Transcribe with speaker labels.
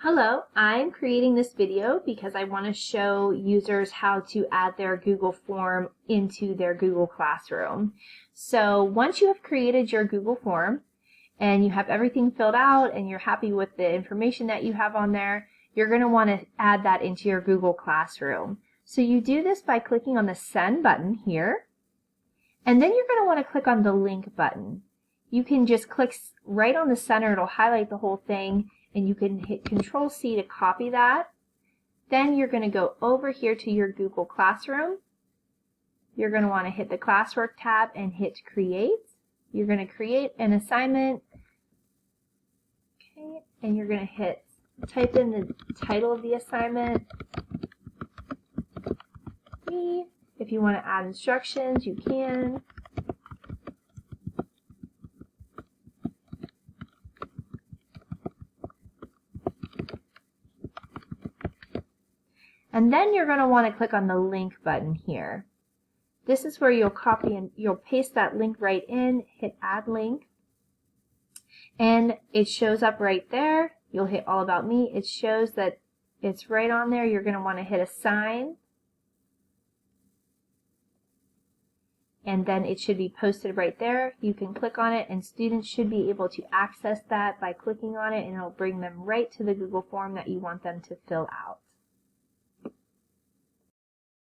Speaker 1: Hello, I'm creating this video because I want to show users how to add their Google form into their Google Classroom. So once you have created your Google form and you have everything filled out and you're happy with the information that you have on there, you're going to want to add that into your Google Classroom. So you do this by clicking on the Send button here, and then you're going to want to click on the Link button. You can just click right on the center, it'll highlight the whole thing, and you can hit Control-C to copy that. Then you're going to go over here to your Google Classroom. You're going to want to hit the Classwork tab and hit Create. You're going to create an assignment. Okay, and you're going to type in the title of the assignment. If you want to add instructions, you can. And then you're going to want to click on the link button here. This is where you'll copy and you'll paste that link right in, hit add link, and it shows up right there. You'll hit all about me. It shows that it's right on there. You're going to want to hit assign, and then it should be posted right there. You can click on it and students should be able to access that by clicking on it, and it'll bring them right to the Google form that you want them to fill out.